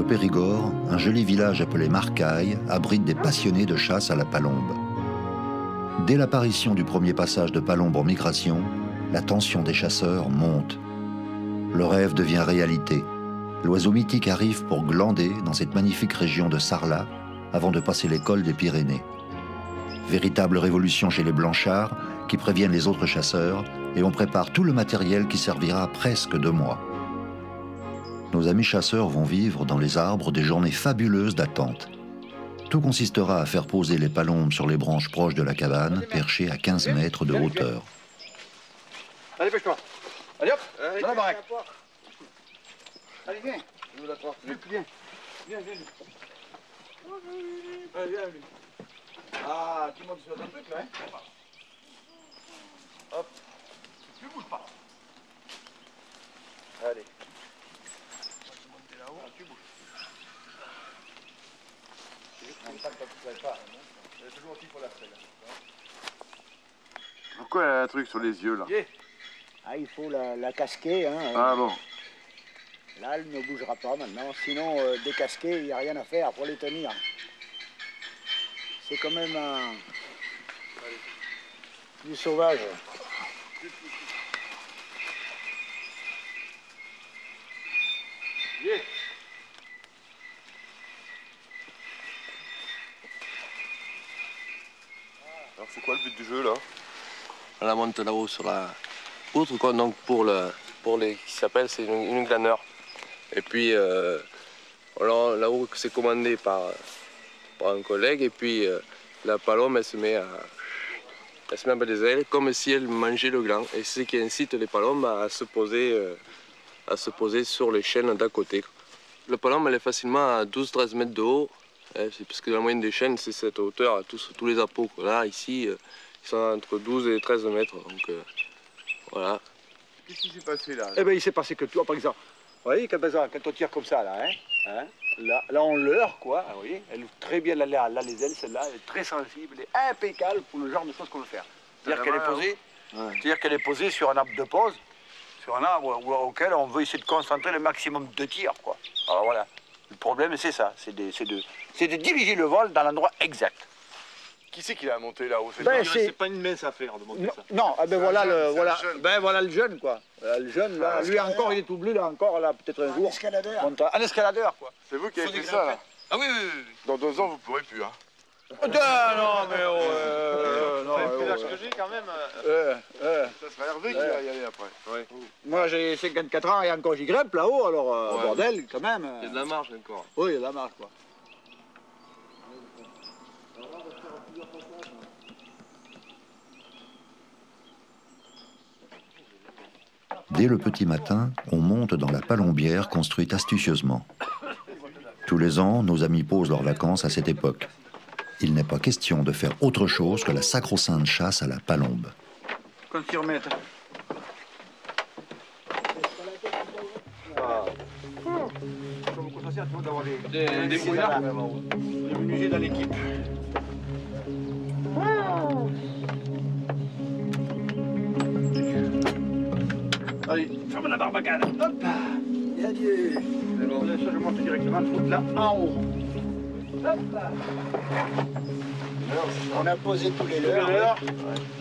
Périgord, un joli village appelé Marcaille abrite des passionnés de chasse à la palombe. Dès l'apparition du premier passage de palombe en migration, la tension des chasseurs monte. Le rêve devient réalité. L'oiseau mythique arrive pour glander dans cette magnifique région de Sarlat avant de passer les cols des Pyrénées. Véritable révolution chez les Blanchards qui préviennent les autres chasseurs et on prépare tout le matériel qui servira presque 2 mois. Nos amis chasseurs vont vivre dans les arbres des journées fabuleuses d'attente. Tout consistera à faire poser les palombes sur les branches proches de la cabane, perchées à 15 mètres de hauteur. Allez, pêche-toi. Allez hop, dans la baraque. Allez, viens. Viens. Viens. Allez, viens. Ah, tu montes sur ton truc là, hein. Hop. Tu bouges pas. Allez. Là-haut. Ah, tu bouges. Il y a toujours aussi pour la selle. Pourquoi il y a un truc sur les yeux là? Ah, il faut la casquer. Hein. Ah bon. Là, elle ne bougera pas maintenant. Sinon, décasquer, il n'y a rien à faire pour les tenir. C'est quand même du sauvage. Alors c'est quoi le but du jeu là? On la monte là-haut sur la poutre, quoi. Donc pour les qui s'appelle, c'est une glaneur. Et puis là-haut c'est commandé par un collègue et puis la palombe elle se met à battre des ailes comme si elle mangeait le gland. Et c'est ce qui incite les palombes à se poser sur les chênes d'à côté. La palombe elle est facilement à 12-13 mètres de haut. C'est parce que la moyenne des chênes c'est cette hauteur, tous les apôts. Là ici ils sont entre 12 et 13 mètres. Donc voilà. Qu'est-ce qui s'est passé là? Eh bien, il s'est passé que toi, par exemple. Vous voyez, quand on tire comme ça, là, hein, là on leurre, quoi. Vous voyez, elle ouvre très bien là, les ailes, celle-là, elle est très sensible, elle est impeccable pour le genre de choses qu'on veut faire. C'est-à-dire qu'elle est posée, sur un arbre de pose, sur un arbre auquel on veut essayer de concentrer le maximum de tirs, quoi. Alors voilà, le problème, c'est ça, c'est de diriger le vol dans l'endroit exact. Qui c'est qui l'a monté là-haut? C'est pas une mince affaire de monter ça. Non, ben voilà le jeune, quoi. Le jeune, là, lui encore, il est tout bleu, là encore, là, peut-être un jour. Un escaladeur, quoi. C'est vous qui avez fait ça là? Ah oui. Dans 2 ans vous pourrez plus hein. Non, mais C'est l'âge que j'ai quand même. Ça sera Hervé qui va y aller après. Ouais. Moi j'ai 54 ans et encore j'y grimpe là-haut, alors bordel, quand même. Il y a de la marge encore. Oui, il y a de la marge, quoi. Dès le petit matin, on monte dans la palombière construite astucieusement. Tous les ans, nos amis posent leurs vacances à cette époque. Il n'est pas question de faire autre chose que la sacro-sainte chasse à la palombe. Qu'on s'y remette. D'avoir des brouillards, des menuisiers dans l'équipe. Allez, ferme la barbacane. Hop. Et adieu. Bon. Ça, je monte directement le truc là en haut. Hop. On a posé tous les leurres.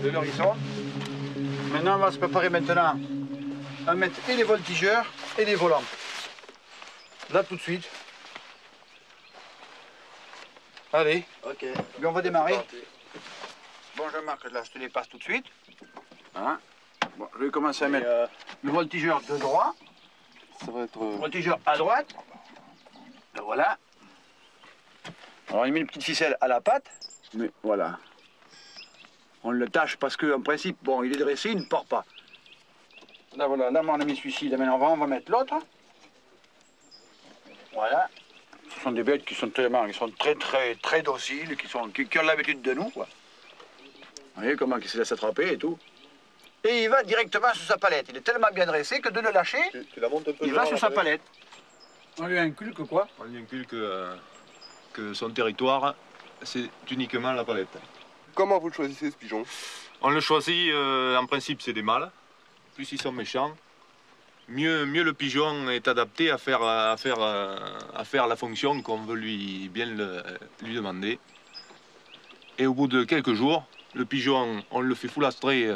Les leurres, ils sont. Maintenant, on va se préparer maintenant à mettre et les voltigeurs et les volants. Là, tout de suite. Allez. Ok. Puis on va démarrer. Bon, Jean-Marc, là, je te les passe tout de suite. Hein? Bon, je vais commencer à mettre le voltigeur de droit. Ça va être... Le voltigeur à droite. Ben voilà. Alors, il met une petite ficelle à la patte. Mais voilà. On le tâche parce qu'en principe, bon, il est dressé, il ne part pas. Là, voilà, là, on a mis celui-ci. Là, maintenant, on va mettre l'autre. Voilà. Ce sont des bêtes qui sont très dociles, qui ont l'habitude de nous, quoi. Vous voyez comment il se laisse attraper et tout. Et il va directement sur sa palette. Il est tellement bien dressé que de le lâcher, Tu la montes un peu. il va sur sa palette. On lui inculque quoi? On lui inculque que son territoire, c'est uniquement la palette. Comment vous le choisissez ce pigeon? On le choisit, en principe, c'est des mâles. Plus ils sont méchants, mieux le pigeon est adapté à faire la fonction qu'on veut lui demander. Et au bout de quelques jours, le pigeon, on le fait foulastrer,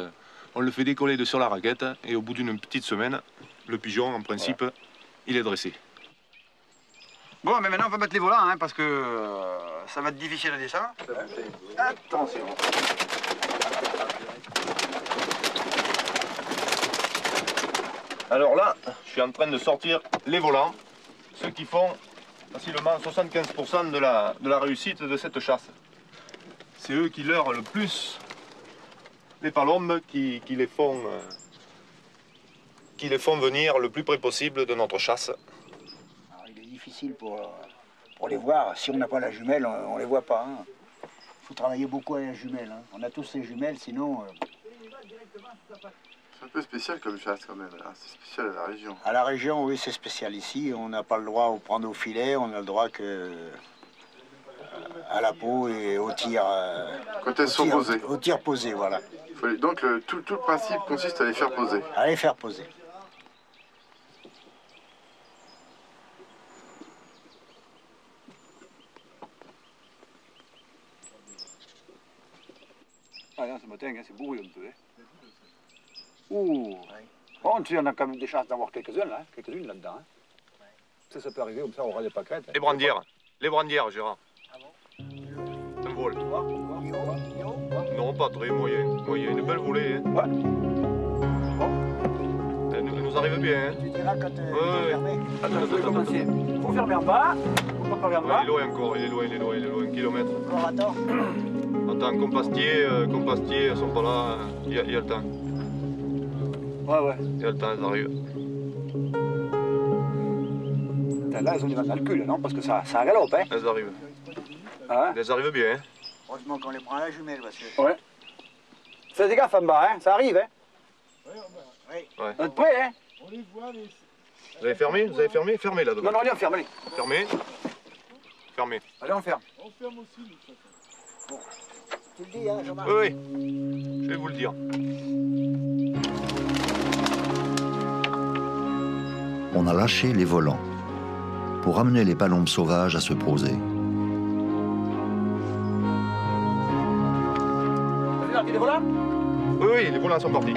on le fait décoller sur la raquette, et au bout d'une petite semaine, le pigeon, en principe, il est dressé. Bon, mais maintenant on va mettre les volants, hein, parce que ça va être difficile à descendre. Attention. Alors là, je suis en train de sortir les volants, ce qui font facilement 75% de la réussite de cette chasse. C'est eux qui leurrent le plus les palombes, qui les font venir le plus près possible de notre chasse. Alors, il est difficile pour les voir. Si on n'a pas la jumelle, on ne les voit pas. Il faut travailler beaucoup avec la jumelle. Hein. On a tous les jumelles, sinon... C'est un peu spécial comme chasse quand même, là. C'est spécial à la région. À la région, oui, c'est spécial ici. On n'a pas le droit de prendre au filet, on a le droit que à la peau et au tir. Quand elles sont posées. Au tir posé, voilà. Donc tout le principe consiste à les faire poser. À les faire poser. Ah non, ce matin, hein, c'est bourru un peu. Hein. Ouh. Bon, tu sais, on a quand même des chances d'avoir quelques-unes là, quelques-unes là-dedans. Hein. Ça peut arriver comme ça, on aura des pâquerettes. Hein. Les brandières, Gérard. Ah bon? Un vol. Non, pas très moyen. Une belle volée. Hein. Ouais. Bon. Elle nous arrive bien. Hein. Tu diras quand fermé. Attends, je vais commencer. Faut fermer en bas. Faut pas fermer en bas. Il est loin encore, il est loin, un kilomètre. Encore attends. Attends, Compastier, elles sont pas là, il y a le temps. Ouais. Il y a le temps, elles arrivent. Là, elles ont du mal dans le cul, là, non? Parce que ça galope, hein? Elles arrivent. Hein? Elles arrivent bien. Hein. Heureusement qu'on les prend à la jumelle, parce que... Ouais. Faites gaffe en bas, hein? Ça arrive, hein? Oui. Ouais. Vous êtes prêts, hein? Vous avez fermé? Fermez là-dedans. Non, allez, on ferme, allez. Fermez. Allez, on ferme. Bon. Tu le dis, hein, Jean-Marc? Oui, je vais vous le dire. On a lâché les volants pour amener les palombes sauvages à se poser. Vous avez parti les volants? Oui, les volants sont partis.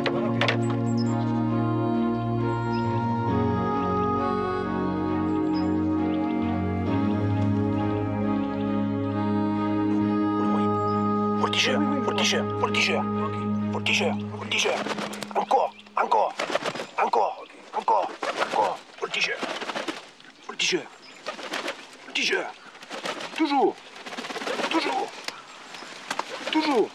Voltigeur. Encore. Voltigeur. Toujours. Toujours.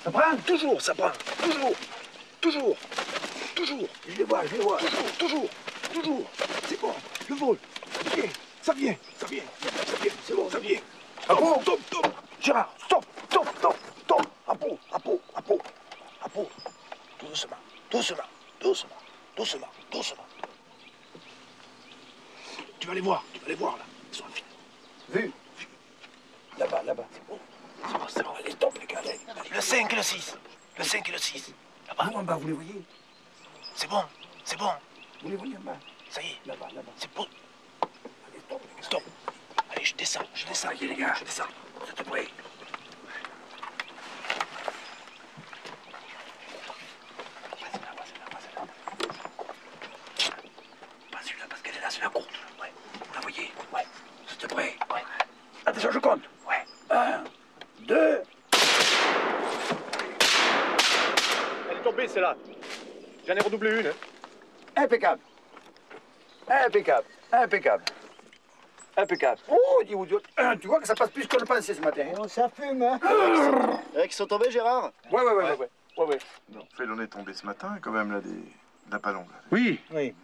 Ça prend, toujours, ça prend. Toujours. Je les vois. Toujours. C'est bon. Le vol. Ça vient. C'est bon, ça vient. À peau. Stop. Gérard, stop. À peau. Doucement. Tu vas les voir là. Ils sont infinis. Vu. Là-bas. C'est bon, allez, stop les gars. Allez. Le 5 et le 6. Là-bas. Vous en bas, vous les voyez? C'est bon. Vous les voyez en bas? Ça y est. Là-bas. C'est bon. Allez, stop. Allez, je descends. Allez, les gars, je descends. Vous êtes prêts? Pas celui-là, parce qu'elle est là, c'est la courte. Ouais. Vous la voyez? Ouais. Vous êtes prêts? Ouais. Attention, je compte. Ouais. 1, 2... Elle est tombée, celle-là. J'en ai redoublé une. Hein. Impeccable. Oh, dis-vous, tu vois que ça passe plus qu'on le pensait ce matin. Oh, ça fume, hein? Ils sont tombés, Gérard? Ouais. Non, il en est tombé ce matin, quand même, là, de la palombe. Oui.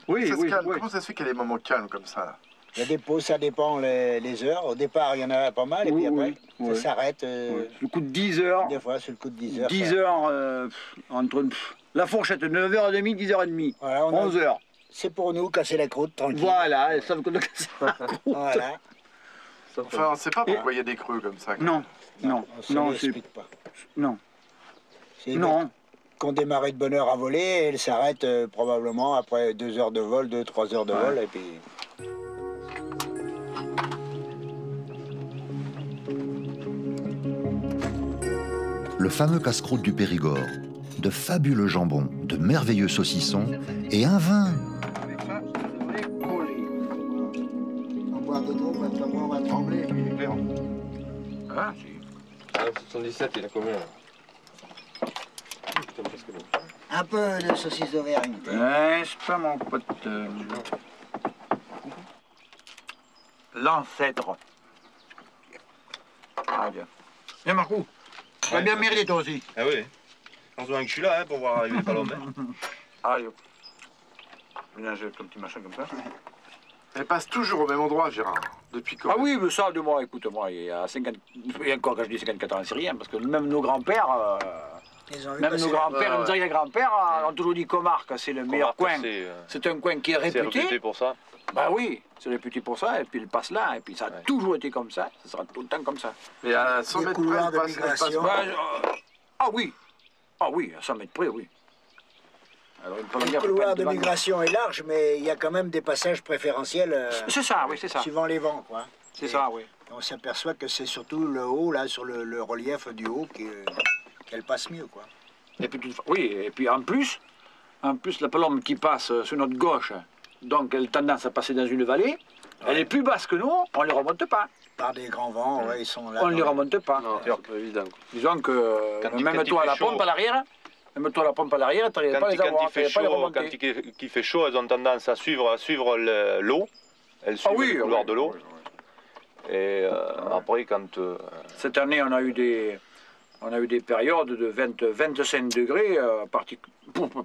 Oui. Ça se calme. Comment ça se fait qu'il y a des moments calmes comme ça, là? La dépôt, ça dépend les heures. Au départ, il y en a pas mal, et puis après, ça s'arrête. Le coup de 10 heures. Des fois, c'est le coup de 10 heures. 10 heures, entre la fourchette, 9h30, 10h30, voilà, 11 heures. C'est pour nous, casser la croûte, tranquille. Voilà, ça veut casser la croûte. Voilà. Enfin, on ne sait pas pourquoi il y a des creux comme ça. Non, non, non, c'est... pas. Non. Non. Qu'on démarrait de bonne heure à voler, et elle s'arrête probablement après 2 heures de vol, 2-3 heures de vol, et puis... Le fameux casse-croûte du Périgord, de fabuleux jambons, de merveilleux saucissons et un vin. Avec ça devrait coller. On boit de trop, on va trembler. Ah, si. Ah, 77, il a combien là? Un peu de saucisse d'Auvergne. C'est pas mon pote. L'ancêtre. Ah, bien. Viens, Marcou. Tu vas bien mériter, toi aussi. Ah oui. Heureusement que je suis là pour voir arriver les palombes. Allez, hop. Mélanger avec un petit machin comme ça. Elle passe toujours au même endroit, Gérard. Depuis quand? Ah oui, mais ça, de moi, écoute-moi, il y a 50... Et encore, quand je dis 54 ans, c'est rien, parce que même nos grands-pères... Même nos grands-pères, nos arrière-grands-pères ont toujours dit Comarque, c'est le meilleur coin. C'est un coin qui est réputé. C'est réputé pour ça. Bah oui, c'est réputé pour ça, et puis il passe là, et puis ça a toujours été comme ça sera tout le temps comme ça. Et à 100 mètres près, elle passe Ah oui, à 100 mètres près, oui. Alors, le couloir de migration est large, mais il y a quand même des passages préférentiels. C'est ça, oui, c'est ça. Suivant les vents, quoi. C'est ça, oui. On s'aperçoit que c'est surtout le haut, là, sur le relief du haut, qu'elle passe mieux, quoi. Et puis, oui, et puis en plus, la palombe qui passe sur notre gauche, donc elle a tendance à passer dans une vallée, elle est plus basse que nous, on ne les remonte pas. Par des grands vents, ouais, ils sont là. On ne les remonte pas. Non, c'est pas évident. Disons que même toi à la pompe à l'arrière, tu n'arrives pas à les avoir, tu n'arrives pas à les remonter. Quand il fait chaud, elles ont tendance à suivre l'eau. Elles suivent le couloir de l'eau. Et après, quand... Cette année, on a eu des périodes de 25 degrés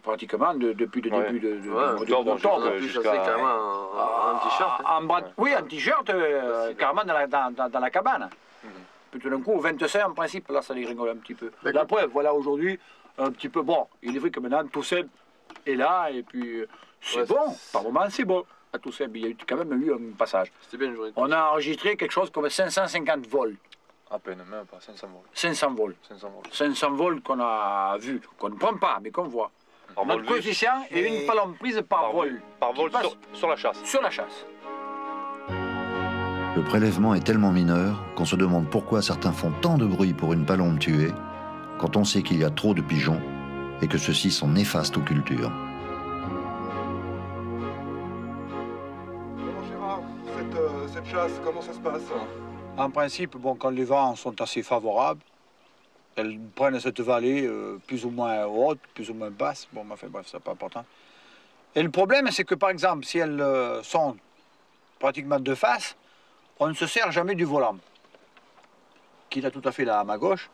pratiquement depuis le début d'octobre. Jusqu'à carrément en t-shirt. Oui, en t-shirt, carrément dans la cabane. Puis tout d'un coup, 25 en principe, là ça les rigole un petit peu. La preuve, voilà aujourd'hui, un petit peu, bon, il est vrai que maintenant Tousseb est là, et puis c'est bon, par moment c'est bon. À Tousseb, il y a quand même eu un passage. C'était bien joué. On a enregistré quelque chose comme 550 vols. À peine, même pas, 500 vols. 500 vols. 500 vols qu'on a vus, qu'on ne prend pas, mais qu'on voit. Notre coefficient est une palombe prise par vol. Par vol sur la chasse. Sur la chasse. Le prélèvement est tellement mineur qu'on se demande pourquoi certains font tant de bruit pour une palombe tuée, quand on sait qu'il y a trop de pigeons et que ceux-ci sont néfastes aux cultures. Comment, Gérard, cette chasse, comment ça se passe? En principe, bon, quand les vents sont assez favorables, elles prennent cette vallée plus ou moins haute, plus ou moins basse. Bon, enfin bref, c'est pas important. Et le problème, c'est que par exemple, si elles sont pratiquement de face, on ne se sert jamais du volant, qui est tout à fait là à ma gauche.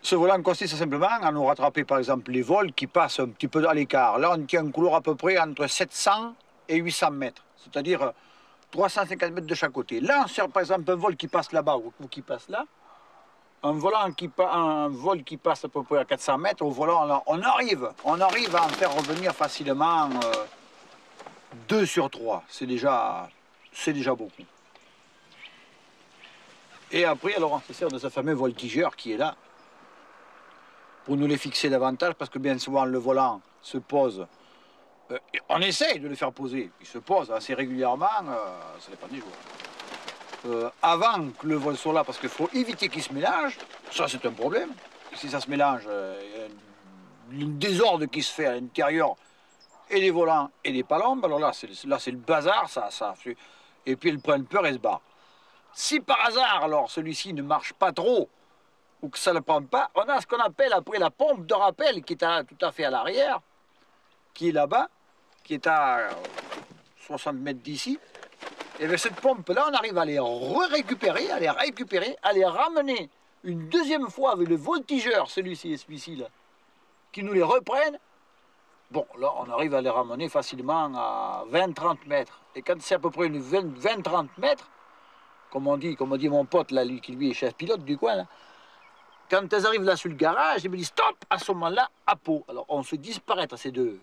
Ce volant consiste simplement à nous rattraper par exemple les vols qui passent un petit peu à l'écart. Là, on tient un couloir à peu près entre 700 et 800 mètres, c'est-à-dire 350 mètres de chaque côté. Là, on sert par exemple un vol qui passe là-bas ou qui passe là. Un vol qui passe à peu près à 400 mètres, au volant, on arrive à en faire revenir facilement 2 sur 3. C'est déjà beaucoup. Et après, alors, on se sert de ce fameux voltigeur qui est là, pour nous les fixer davantage, parce que bien souvent, le volant se pose. On essaye de le faire poser. Il se pose assez régulièrement, ça dépend des jours. Avant que le vol soit là, parce qu'il faut éviter qu'il se mélange, ça c'est un problème. Si ça se mélange, il y a un désordre qui se fait à l'intérieur, et des volants et des palombes, alors là c'est le bazar, et puis elles prennent peur et se barrent. Si par hasard, alors celui-ci ne marche pas trop, ou que ça ne le prend pas, on a ce qu'on appelle après la pompe de rappel qui est tout à fait à l'arrière, qui est là-bas, qui est à 60 mètres d'ici. Et avec cette pompe-là, on arrive à les récupérer, à les ramener une deuxième fois avec le voltigeur, celui-ci et celui-ci là, qui nous les reprennent Bon, là, on arrive à les ramener facilement à 20-30 mètres. Et quand c'est à peu près une 20-30 mètres, comme on dit mon pote, là, lui, qui lui est chef pilote du coin, là, quand elles arrivent là sur le garage, ils me disent stop, à ce moment-là, à Pau. Alors on fait disparaître ces deux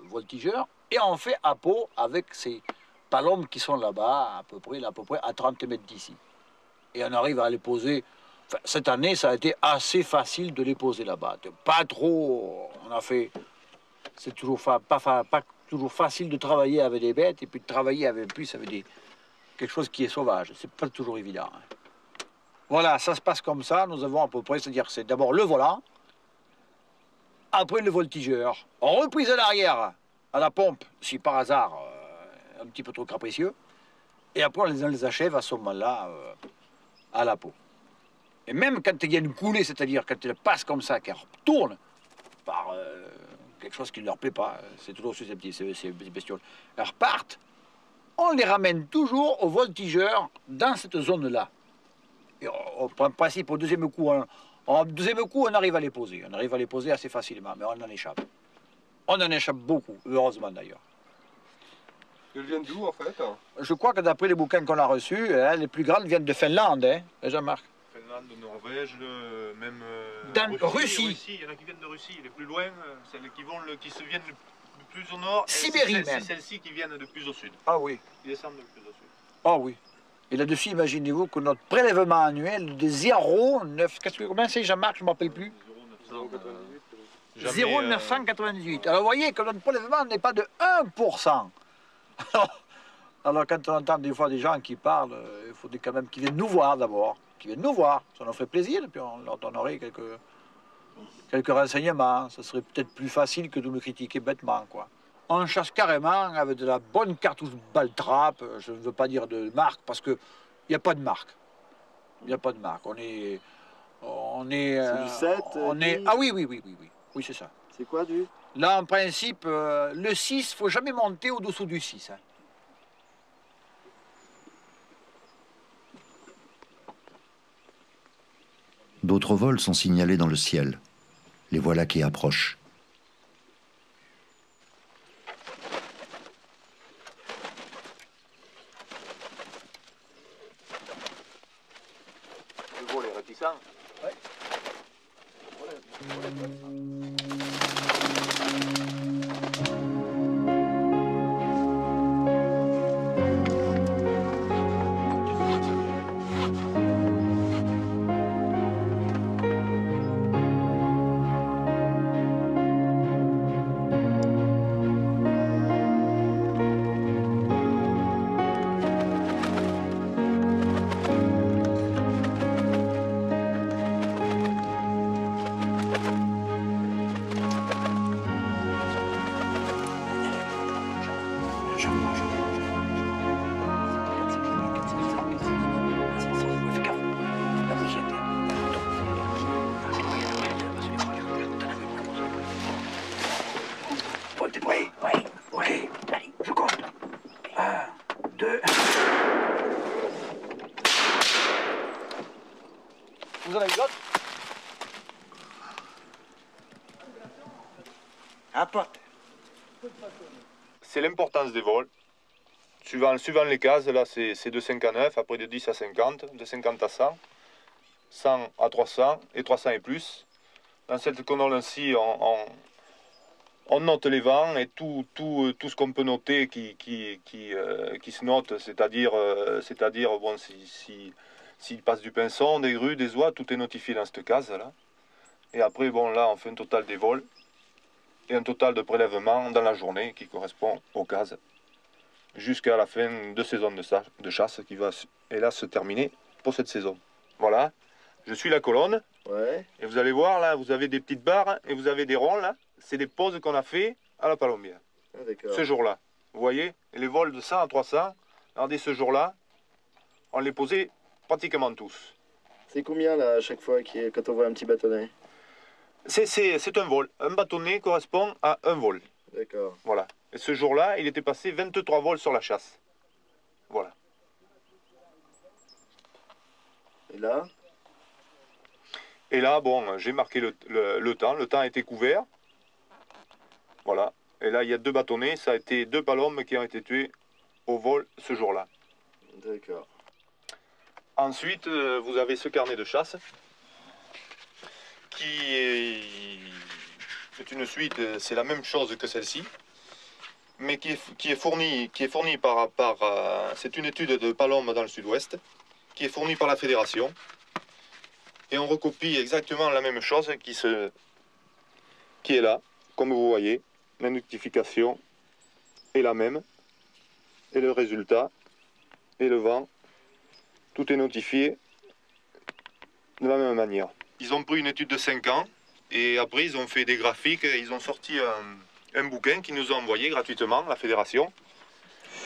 voltigeurs et on fait à Pau avec ces palombes qui sont là-bas, à peu près à 30 mètres d'ici. Et on arrive à les poser. Enfin, cette année, ça a été assez facile de les poser là-bas. Pas trop. On a fait. C'est toujours pas toujours facile de travailler avec des bêtes et puis de travailler avec plus avec quelque chose qui est sauvage. C'est pas toujours évident. Hein. Voilà, ça se passe comme ça. Nous avons à peu près, c'est-à-dire c'est d'abord le volant, après le voltigeur, reprise à l'arrière, à la pompe, si par hasard un petit peu trop capricieux, et après on les achève à ce moment-là à la peau. Et même quand il y a une coulée, c'est-à-dire quand elles passent comme ça, qu'elles retournent par quelque chose qui ne leur plaît pas, c'est toujours susceptible, ces bestioles, elles repartent, on les ramène toujours au voltigeur dans cette zone-là. En principe, au deuxième coup, on arrive à les poser. On arrive à les poser assez facilement, mais on en échappe. On en échappe beaucoup, heureusement d'ailleurs. Elles viennent d'où en fait? Je crois que d'après les bouquins qu'on a reçus, les plus grandes viennent de Finlande, hein, Jean-Marc. Finlande, Norvège, même Russie. Il y en a qui viennent de Russie, les plus loin, celles qui se viennent de plus au nord. Sibérie même. C'est celles-ci qui viennent de plus au sud. Ah oui. Ils descendent de plus au sud. Ah oui. Et là-dessus, imaginez-vous que notre prélèvement annuel de 0,9... Combien c'est, Jean-Marc? Je ne me rappelle plus. 0,998. Alors vous voyez que notre prélèvement n'est pas de 1%. Alors quand on entend des fois des gens qui parlent, il faut quand même qu'ils viennent nous voir d'abord. Qu'ils viennent nous voir. Ça nous ferait plaisir, et puis on leur donnerait quelques renseignements. Ça serait peut-être plus facile que de nous critiquer bêtement, quoi. On chasse carrément avec de la bonne cartouche balle-trappe. Je ne veux pas dire de marque parce qu'il n'y a pas de marque. Il n'y a pas de marque. On est c'est du 7 Ah oui, c'est ça. C'est quoi du? Là, en principe, le 6, il ne faut jamais monter au-dessous du 6. Hein. D'autres vols sont signalés dans le ciel. Les voilà qui approchent. Le vol est réticent. Ouais. Vous en avez d'autres? Un pote. C'est l'importance des vols. Suivant les cases, là c'est de 5 à 9, après de 10 à 50, de 50 à 100, 100 à 300 et 300 et plus. Dans cette colonne-ci, on note les vents et tout ce qu'on peut noter qui se note, c'est-à-dire bon, s'il passe du pinson, des grues, des oies, tout est notifié dans cette case-là. Et après, bon, là, on fait un total des vols et un total de prélèvements dans la journée qui correspond aux cases jusqu'à la fin de saison de chasse qui va, hélas, se terminer pour cette saison. Voilà, je suis la colonne. Ouais. Et vous allez voir, là, vous avez des petites barres et vous avez des ronds, là. C'est des pauses qu'on a fait à la Palombière. Ah, d'accord. Ce jour-là. Vous voyez, et les vols de 100 à 300, regardez, ce jour-là, on les posait pratiquement tous. C'est combien, là, à chaque fois, quand on voit un petit bâtonnet? C'est un vol. Un bâtonnet correspond à un vol. D'accord. Voilà. Et ce jour-là, il était passé 23 vols sur la chasse. Voilà. Et là? Et là, bon, j'ai marqué le temps. Le temps a été couvert. Voilà. Et là, il y a 2 bâtonnets. Ça a été 2 palombes qui ont été tuées au vol ce jour-là. D'accord. Ensuite, vous avez ce carnet de chasse qui est une suite, c'est la même chose que celle-ci, mais qui est fournie c'est une étude de palombes dans le sud-ouest, qui est fournie par la fédération. Et on recopie exactement la même chose qui est là, comme vous voyez. La notification est la même, et le résultat, et le vent, tout est notifié de la même manière. Ils ont pris une étude de 5 ans, et après ils ont fait des graphiques, ils ont sorti un bouquin qu'ils nous ont envoyé gratuitement, la fédération,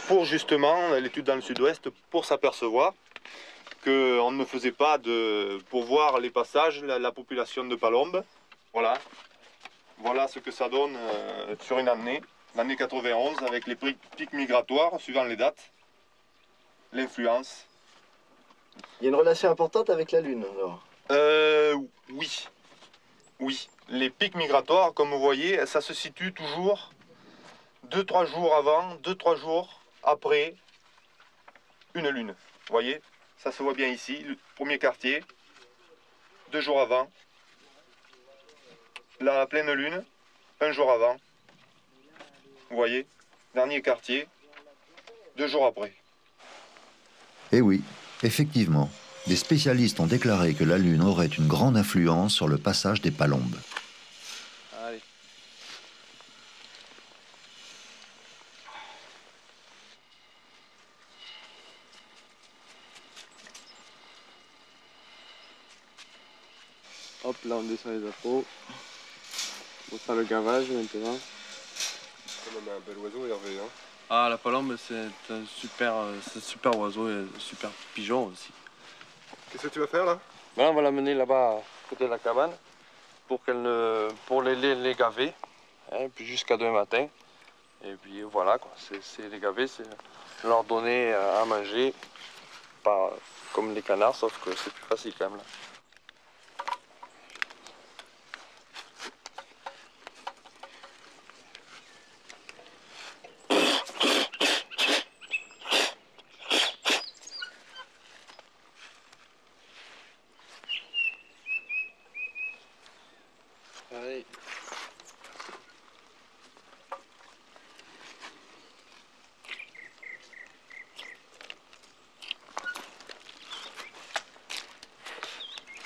pour justement l'étude dans le sud-ouest, pour s'apercevoir qu'on ne faisait pas pour voir les passages, la population de palombes. Voilà. Voilà ce que ça donne sur une année, l'année 91, avec les pics migratoires, suivant les dates, l'influence. Il y a une relation importante avec la Lune, alors? Oui. Oui. Les pics migratoires, comme vous voyez, ça se situe toujours 2-3 jours avant, 2-3 jours après une lune. Vous voyez, ça se voit bien ici, le premier quartier, 2 jours avant. La pleine lune, 1 jour avant. Vous voyez, dernier quartier, 2 jours après. Eh oui, effectivement, des spécialistes ont déclaré que la Lune aurait une grande influence sur le passage des palombes. Allez. Hop, là on descend les appros. On fait le gavage maintenant. On a un bel oiseau, Hervé. Hein. Ah, la palombe, c'est un super oiseau et un super pigeon aussi. Qu'est-ce que tu vas faire là? Voilà, on va l'amener là-bas, à côté de la cabane, pour les gaver, hein, puis jusqu'à demain matin. Et puis voilà, quoi. C'est les gaver, c'est leur donner à manger, comme les canards, sauf que c'est plus facile quand même là. Allez.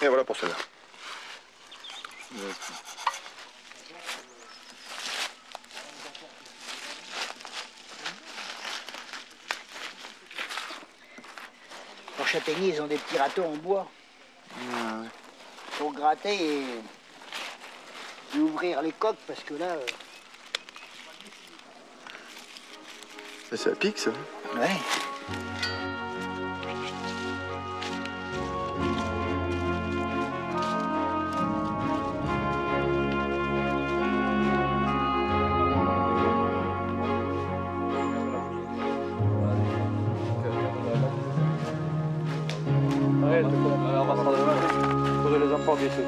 Et voilà pour cela. En châtaignier, ils ont des petits râteaux en bois. Pour gratter et ouvrir les coques parce que là. Ça pique, ça? Ouais. On va se les enfants d'ici.